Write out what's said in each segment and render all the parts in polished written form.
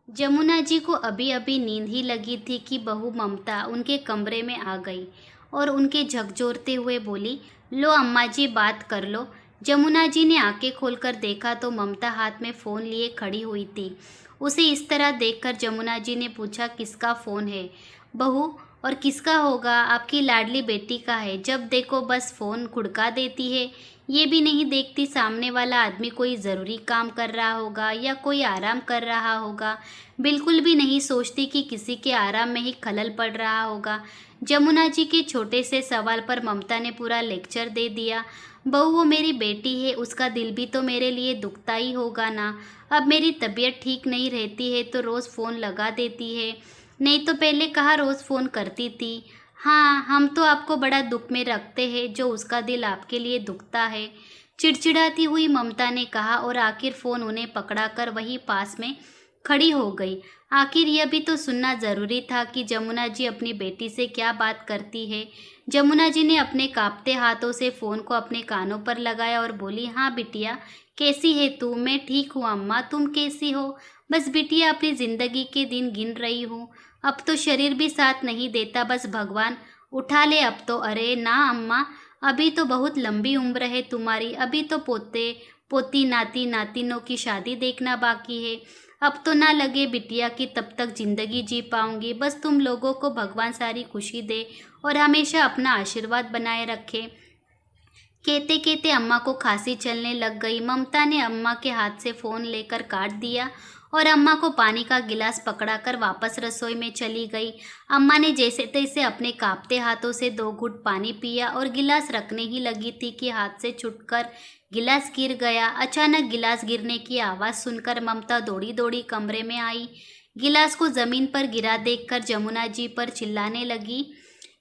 जमुना जी को अभी अभी नींद ही लगी थी कि बहू ममता उनके कमरे में आ गई और उनके झकझोरते हुए बोली, लो अम्मा जी बात कर लो। जमुना जी ने आंखें खोलकर देखा तो ममता हाथ में फ़ोन लिए खड़ी हुई थी। उसे इस तरह देखकर जमुना जी ने पूछा, किसका फ़ोन है बहू? और किसका होगा? आपकी लाडली बेटी का है। जब देखो बस फ़ोन खुड़का देती है। ये भी नहीं देखती सामने वाला आदमी कोई ज़रूरी काम कर रहा होगा या कोई आराम कर रहा होगा। बिल्कुल भी नहीं सोचती कि किसी के आराम में ही खलल पड़ रहा होगा। जमुना जी के छोटे से सवाल पर ममता ने पूरा लेक्चर दे दिया। बहू, वो मेरी बेटी है, उसका दिल भी तो मेरे लिए दुखता ही होगा ना। अब मेरी तबीयत ठीक नहीं रहती है तो रोज़ फ़ोन लगा देती है, नहीं तो पहले कहाँ रोज़ फ़ोन करती थी। हाँ, हम तो आपको बड़ा दुख में रखते हैं जो उसका दिल आपके लिए दुखता है। चिड़चिड़ाती हुई ममता ने कहा और आखिर फ़ोन उन्हें पकड़ाकर वहीं पास में खड़ी हो गई। आखिर यह भी तो सुनना ज़रूरी था कि जमुना जी अपनी बेटी से क्या बात करती है। जमुना जी ने अपने कांपते हाथों से फ़ोन को अपने कानों पर लगाया और बोली, हाँ बिटिया, कैसी है तू? मैं ठीक हूँ अम्मा, तुम कैसी हो? बस बिटिया, अपनी ज़िंदगी के दिन गिन रही हूँ। अब तो शरीर भी साथ नहीं देता, बस भगवान उठा ले अब तो। अरे ना अम्मा, अभी तो बहुत लंबी उम्र है तुम्हारी, अभी तो पोते पोती नाती नातिनों की शादी देखना बाकी है। अब तो ना लगे बिटिया कि तब तक जिंदगी जी पाऊंगी। बस तुम लोगों को भगवान सारी खुशी दे और हमेशा अपना आशीर्वाद बनाए रखे। कहते कहते अम्मा को खांसी चलने लग गई। ममता ने अम्मा के हाथ से फ़ोन लेकर काट दिया और अम्मा को पानी का गिलास पकड़ाकर वापस रसोई में चली गई। अम्मा ने जैसे तैसे अपने कांपते हाथों से 2 घूंट पानी पिया और गिलास रखने ही लगी थी कि हाथ से छूटकर गिलास गिर गया। अचानक गिलास गिरने की आवाज़ सुनकर ममता दौड़ी दौड़ी कमरे में आई। गिलास को ज़मीन पर गिरा देखकर जमुना जी पर चिल्लाने लगी,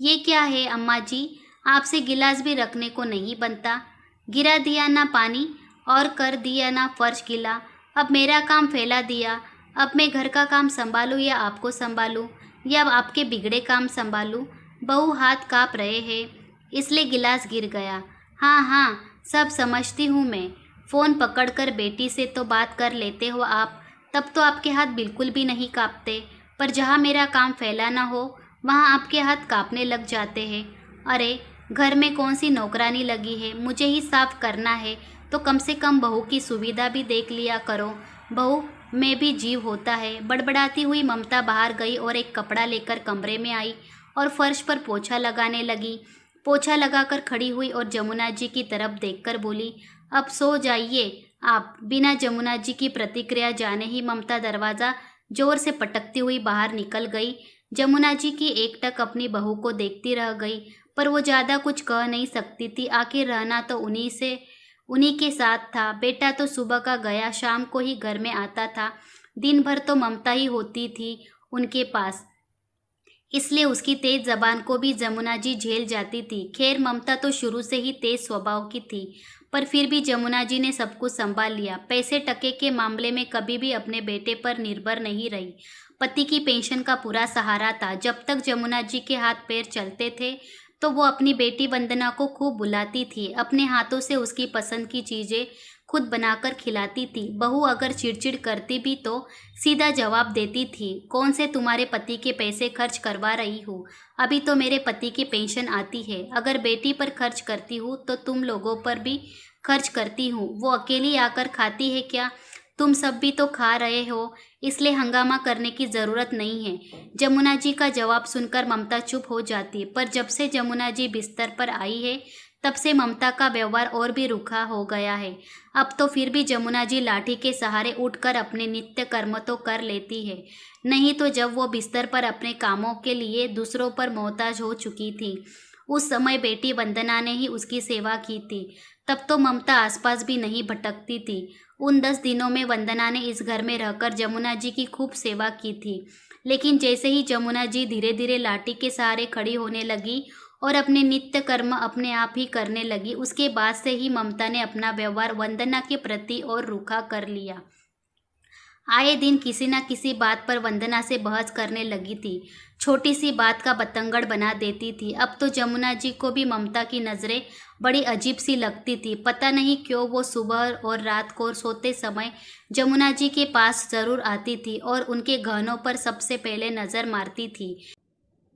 ये क्या है अम्मा जी? आपसे गिलास भी रखने को नहीं बनता। गिरा दिया ना पानी और कर दिया ना फर्श गीला। अब मेरा काम फैला दिया। अब मैं घर का काम संभालूं या आपको संभालूं या आपके बिगड़े काम संभालूं? बहू, हाथ काँप रहे हैं इसलिए गिलास गिर गया। हाँ हाँ, सब समझती हूँ मैं। फ़ोन पकड़कर बेटी से तो बात कर लेते हो आप, तब तो आपके हाथ बिल्कुल भी नहीं काँपते। पर जहाँ मेरा काम फैला ना हो वहाँ आपके हाथ काँपने लग जाते हैं। अरे, घर में कौन सी नौकरानी लगी है? मुझे ही साफ करना है तो कम से कम बहू की सुविधा भी देख लिया करो। बहू में भी जीव होता है। बड़बड़ाती हुई ममता बाहर गई और एक कपड़ा लेकर कमरे में आई और फर्श पर पोछा लगाने लगी। पोछा लगाकर खड़ी हुई और जमुना जी की तरफ देखकर बोली, अब सो जाइए आप। बिना जमुना जी की प्रतिक्रिया जाने ही ममता दरवाज़ा जोर से पटकती हुई बाहर निकल गई। जमुना जी की एकटक अपनी बहू को देखती रह गई, पर वो ज़्यादा कुछ कह नहीं सकती थी। आखिर रहना तो उन्हीं के साथ था। बेटा तो सुबह का गया, शाम को ही घर में आता था। दिन भर तो ममता ही होती थी उनके पास, इसलिए उसकी तेज जबान को भी जमुना जी झेल जाती थी। खैर, ममता तो शुरू से ही तेज स्वभाव की थी, पर फिर भी जमुना जी ने सब कुछ संभाल लिया। पैसे टके के मामले में कभी भी अपने बेटे पर निर्भर नहीं रही। पति की पेंशन का पूरा सहारा था। जब तक जमुना जी के हाथ पैर चलते थे तो वो अपनी बेटी वंदना को खूब बुलाती थी। अपने हाथों से उसकी पसंद की चीज़ें खुद बनाकर खिलाती थी। बहू अगर चिड़चिड़ करती भी तो सीधा जवाब देती थी, कौन से तुम्हारे पति के पैसे खर्च करवा रही हूँ? अभी तो मेरे पति की पेंशन आती है। अगर बेटी पर खर्च करती हूँ तो तुम लोगों पर भी खर्च करती हूँ। वो अकेली आकर खाती है क्या? तुम सब भी तो खा रहे हो, इसलिए हंगामा करने की ज़रूरत नहीं है। जमुना जी का जवाब सुनकर ममता चुप हो जाती, पर जब से जमुना जी बिस्तर पर आई है तब से ममता का व्यवहार और भी रूखा हो गया है। अब तो फिर भी जमुना जी लाठी के सहारे उठकर अपने नित्य कर्म तो कर लेती है, नहीं तो जब वो बिस्तर पर अपने कामों के लिए दूसरों पर मोहताज हो चुकी थी, उस समय बेटी वंदना ने ही उसकी सेवा की थी। तब तो ममता आसपास भी नहीं भटकती थी। उन 10 दिनों में वंदना ने इस घर में रहकर जमुना जी की खूब सेवा की थी। लेकिन जैसे ही जमुना जी धीरे धीरे लाठी के सहारे खड़ी होने लगी और अपने नित्य कर्म अपने आप ही करने लगी, उसके बाद से ही ममता ने अपना व्यवहार वंदना के प्रति और रूखा कर लिया। आए दिन किसी न किसी बात पर वंदना से बहस करने लगी थी। छोटी सी बात का बतंगड़ बना देती थी। अब तो जमुना जी को भी ममता की नज़रें बड़ी अजीब सी लगती थी। पता नहीं क्यों वो सुबह और रात को सोते समय जमुना जी के पास ज़रूर आती थी और उनके गहनों पर सबसे पहले नज़र मारती थी।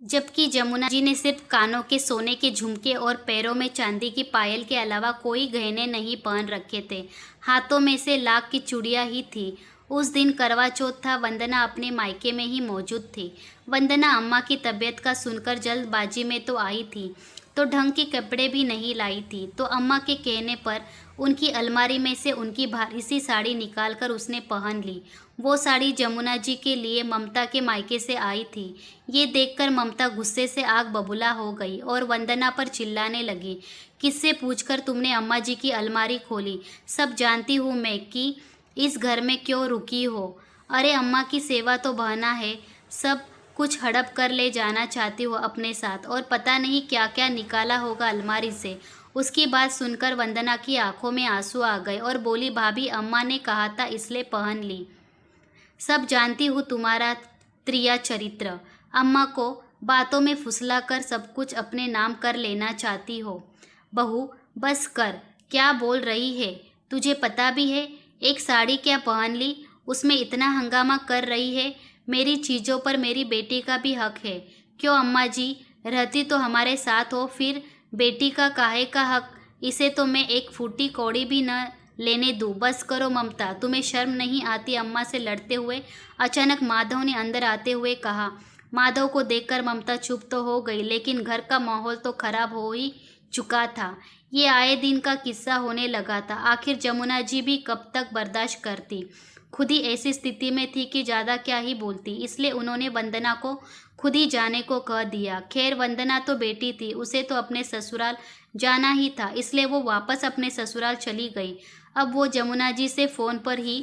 जबकि जमुना जी ने सिर्फ कानों के सोने के झुमके और पैरों में चांदी की पायल के अलावा कोई गहने नहीं पहन रखे थे। हाथों में से लाख की चूड़ियाँ ही थी। उस दिन करवा चौथ था। वंदना अपने मायके में ही मौजूद थी। वंदना अम्मा की तबीयत का सुनकर जल्दबाजी में तो आई थी, तो ढंग के कपड़े भी नहीं लाई थी। तो अम्मा के कहने पर उनकी अलमारी में से उनकी भारी सी साड़ी निकालकर उसने पहन ली। वो साड़ी जमुना जी के लिए ममता के मायके से आई थी। ये देखकर ममता गुस्से से आग बबूला हो गई और वंदना पर चिल्लाने लगी, किससे पूछकर तुमने अम्मा जी की अलमारी खोली? सब जानती हूँ मैं कि इस घर में क्यों रुकी हो। अरे अम्मा की सेवा तो बहाना है, सब कुछ हड़प कर ले जाना चाहती हो अपने साथ, और पता नहीं क्या क्या निकाला होगा अलमारी से। उसकी बात सुनकर वंदना की आंखों में आंसू आ गए और बोली, भाभी अम्मा ने कहा था इसलिए पहन ली। सब जानती हूँ तुम्हारा त्रिया चरित्र। अम्मा को बातों में फुसलाकर सब कुछ अपने नाम कर लेना चाहती हो। बहू बस कर, क्या बोल रही है? तुझे पता भी है एक साड़ी क्या पहन ली, उसमें इतना हंगामा कर रही है। मेरी चीज़ों पर मेरी बेटी का भी हक है। क्यों अम्मा जी, रहती तो हमारे साथ हो, फिर बेटी का काहे का हक? इसे तो मैं एक फूटी कौड़ी भी न लेने दूँ। बस करो ममता, तुम्हें शर्म नहीं आती अम्मा से लड़ते हुए? अचानक माधव ने अंदर आते हुए कहा। माधव को देखकर ममता चुप तो हो गई, लेकिन घर का माहौल तो खराब हो ही चुका था। ये आए दिन का किस्सा होने लगा था। आखिर जमुना जी भी कब तक बर्दाश्त करती? खुद ही ऐसी स्थिति में थी कि ज़्यादा क्या ही बोलती, इसलिए उन्होंने वंदना को खुद ही जाने को कह दिया। खैर वंदना तो बेटी थी, उसे तो अपने ससुराल जाना ही था, इसलिए वो वापस अपने ससुराल चली गई। अब वो जमुना जी से फ़ोन पर ही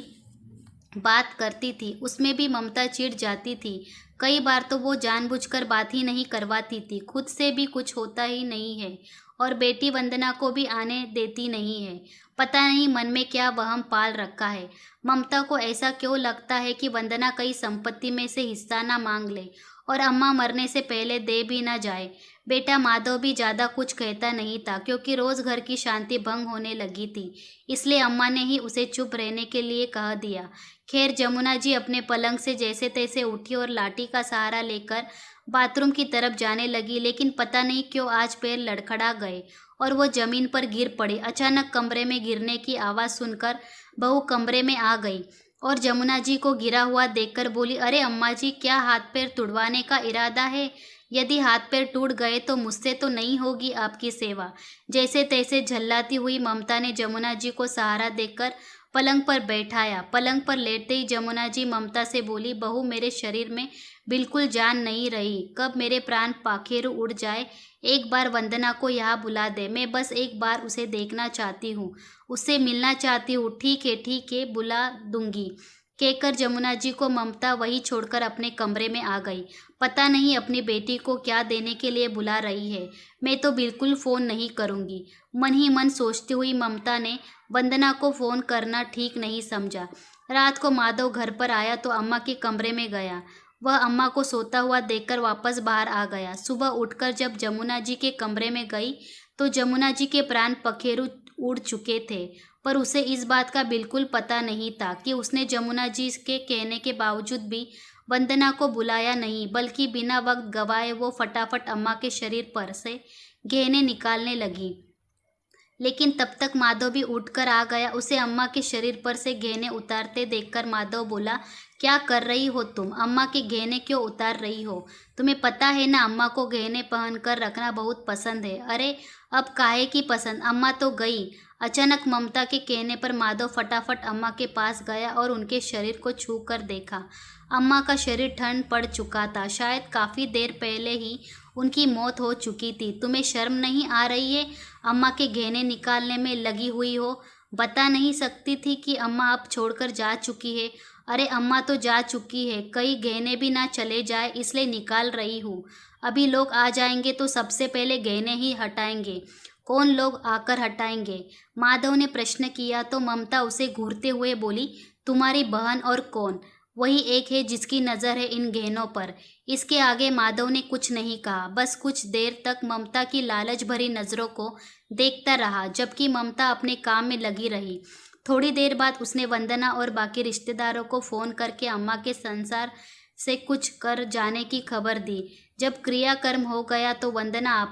बात करती थी, उसमें भी ममता चिढ़ जाती थी। कई बार तो वो जानबूझकर बात ही नहीं करवाती थी, खुद से भी कुछ होता ही नहीं है और बेटी वंदना को भी आने देती नहीं है। पता नहीं मन में क्या वहम पाल रखा है। ममता को ऐसा क्यों लगता है कि वंदना कई संपत्ति में से हिस्सा ना मांग ले और अम्मा मरने से पहले दे भी ना जाए। बेटा माधव भी ज़्यादा कुछ कहता नहीं था, क्योंकि रोज़ घर की शांति भंग होने लगी थी, इसलिए अम्मा ने ही उसे चुप रहने के लिए कह दिया। खैर जमुना जी अपने पलंग से जैसे तैसे उठी और लाठी का सहारा लेकर बाथरूम की तरफ जाने लगी, लेकिन पता नहीं क्यों आज पैर लड़खड़ा गए और वो जमीन पर गिर पड़ी। अचानक कमरे में गिरने की आवाज़ सुनकर बहू कमरे में आ गई और जमुना जी को गिरा हुआ देखकर बोली, अरे अम्मा जी, क्या हाथ पैर तुड़वाने का इरादा है? यदि हाथ पैर टूट गए तो मुझसे तो नहीं होगी आपकी सेवा। जैसे तैसे झल्लाती हुई ममता ने जमुना जी को सहारा देकर पलंग पर बैठाया। पलंग पर लेटते ही जमुना जी ममता से बोली, बहू मेरे शरीर में बिल्कुल जान नहीं रही, कब मेरे प्राण पाखेरु उड़ जाए। एक बार वंदना को यहाँ बुला दे, मैं बस एक बार उसे देखना चाहती हूँ, उससे मिलना चाहती हूँ। ठीक है, बुला दूंगी, कहकर जमुना जी को ममता वही छोड़कर अपने कमरे में आ गई। पता नहीं अपनी बेटी को क्या देने के लिए बुला रही है। मैं तो बिल्कुल फ़ोन नहीं करूँगी, मन ही मन सोचती हुई ममता ने वंदना को फ़ोन करना ठीक नहीं समझा। रात को माधव घर पर आया तो अम्मा के कमरे में गया। वह अम्मा को सोता हुआ देखकर वापस बाहर आ गया। सुबह उठकर जब जमुना जी के कमरे में गई तो जमुना जी के प्राण पखेरु उड़ चुके थे, पर उसे इस बात का बिल्कुल पता नहीं था कि उसने जमुना जी के कहने के बावजूद भी वंदना को बुलाया नहीं, बल्कि बिना वक्त गवाए वो फटाफट अम्मा के शरीर पर से गहने निकालने लगी। लेकिन तब तक माधव भी उठकर आ गया। उसे अम्मा के शरीर पर से गहने उतारते देखकर माधव बोला, क्या कर रही हो तुम? अम्मा के गहने क्यों उतार रही हो? तुम्हें पता है ना अम्मा को गहने पहन कर रखना बहुत पसंद है। अरे अब काहे की पसंद, अम्मा तो गई। अचानक ममता के कहने पर माधव फटाफट अम्मा के पास गया और उनके शरीर को छू कर देखा। अम्मा का शरीर ठंड पड़ चुका था, शायद काफ़ी देर पहले ही उनकी मौत हो चुकी थी। तुम्हें शर्म नहीं आ रही है? अम्मा के गहने निकालने में लगी हुई हो। बता नहीं सकती थी कि अम्मा अब छोड़कर जा चुकी है? अरे अम्मा तो जा चुकी है, कई गहने भी ना चले जाए इसलिए निकाल रही हूँ। अभी लोग आ जाएंगे तो सबसे पहले गहने ही हटाएंगे। कौन लोग आकर हटाएंगे? माधव ने प्रश्न किया तो ममता उसे घूरते हुए बोली, तुम्हारी बहन और कौन? वही एक है जिसकी नज़र है इन गहनों पर। इसके आगे माधव ने कुछ नहीं कहा, बस कुछ देर तक ममता की लालच भरी नज़रों को देखता रहा, जबकि ममता अपने काम में लगी रही। थोड़ी देर बाद उसने वंदना और बाकी रिश्तेदारों को फ़ोन करके अम्मा के संसार से कुछ कर जाने की खबर दी। जब क्रियाकर्म हो गया तो वंदना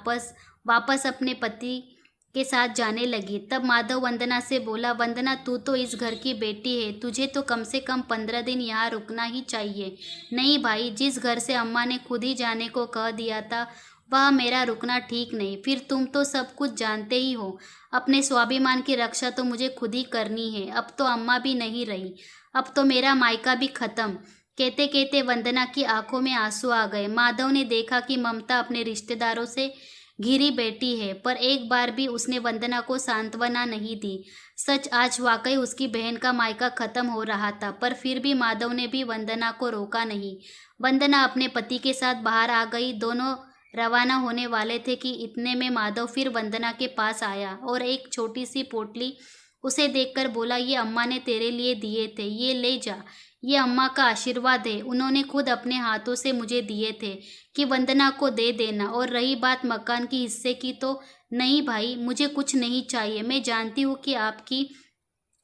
वापस अपने पति के साथ जाने लगी। तब माधव वंदना से बोला, वंदना तू तो इस घर की बेटी है, तुझे तो कम से कम 15 दिन यहाँ रुकना ही चाहिए। नहीं भाई, जिस घर से अम्मा ने खुद ही जाने को कह दिया था वह मेरा रुकना ठीक नहीं। फिर तुम तो सब कुछ जानते ही हो, अपने स्वाभिमान की रक्षा तो मुझे खुद ही करनी है। अब तो अम्मा भी नहीं रही, अब तो मेरा मायका भी खत्म। कहते कहते वंदना की आंखों में आंसू आ गए। माधव ने देखा कि ममता अपने रिश्तेदारों से घिरी बैठी है, पर एक बार भी उसने वंदना को सांत्वना नहीं दी। सच, आज वाकई उसकी बहन का मायका खत्म हो रहा था, पर फिर भी माधव ने भी वंदना को रोका नहीं। वंदना अपने पति के साथ बाहर आ गई। दोनों रवाना होने वाले थे कि इतने में माधव फिर वंदना के पास आया और एक छोटी सी पोटली उसे देखकर बोला, ये अम्मा ने तेरे लिए दिए थे, ये ले जा। ये अम्मा का आशीर्वाद है, उन्होंने खुद अपने हाथों से मुझे दिए थे कि वंदना को दे देना। और रही बात मकान की हिस्से की, तो नहीं भाई, मुझे कुछ नहीं चाहिए। मैं जानती हूँ कि आपकी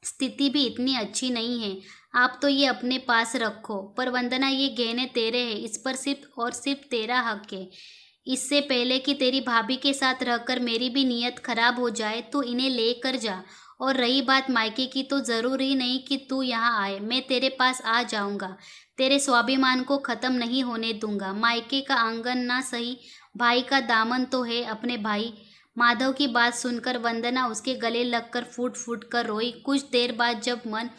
स्थिति भी इतनी अच्छी नहीं है, आप तो ये अपने पास रखो। पर वंदना, ये गहने तेरे हैं, इस पर सिर्फ और सिर्फ तेरा हक है। इससे पहले कि तेरी भाभी के साथ रहकर मेरी भी नीयत खराब हो जाए, तो इन्हें लेकर जा। और रही बात मायके की, तो ज़रूरी नहीं कि तू यहाँ आए, मैं तेरे पास आ जाऊँगा। तेरे स्वाभिमान को ख़त्म नहीं होने दूंगा। मायके का आंगन ना सही, भाई का दामन तो है अपने भाई। माधव की बात सुनकर वंदना उसके गले लगकर फूट फूट कर रोई। कुछ देर बाद जब मन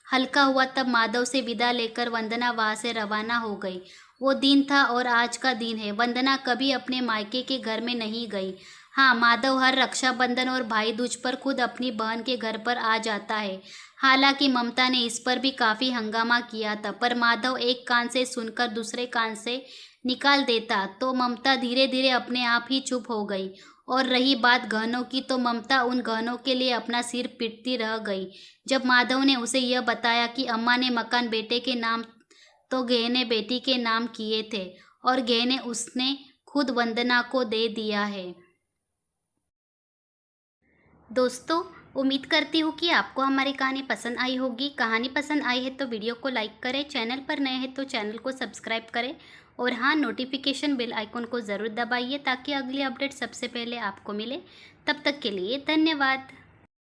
हल्का हुआ, तब माधव से विदा लेकर वंदना वहाँ से रवाना हो गई। वो दिन था और आज का दिन है। वंदना कभी अपने मायके के घर में नहीं गई। हाँ, माधव हर रक्षाबंधन और भाई दूज पर खुद अपनी बहन के घर पर आ जाता है। हालांकि ममता ने इस पर भी काफ़ी हंगामा किया था, पर माधव एक कान से सुनकर दूसरे कान से निकाल देता, तो ममता धीरे धीरे अपने आप ही चुप हो गई। और रही बात गहनों की, तो ममता उन गहनों के लिए अपना सिर पीटती रह गई। जब माधव ने उसे यह बताया कि अम्मा ने मकान बेटे के नाम तो गहने बेटी के नाम किए थे, और गहने उसने खुद वंदना को दे दिया है। दोस्तों, उम्मीद करती हूँ कि आपको हमारी कहानी पसंद आई होगी। कहानी पसंद आई है तो वीडियो को लाइक करें, चैनल पर नए हैं तो चैनल को सब्सक्राइब करें, और हाँ, नोटिफिकेशन बेल आइकन को ज़रूर दबाइए ताकि अगली अपडेट सबसे पहले आपको मिले। तब तक के लिए धन्यवाद।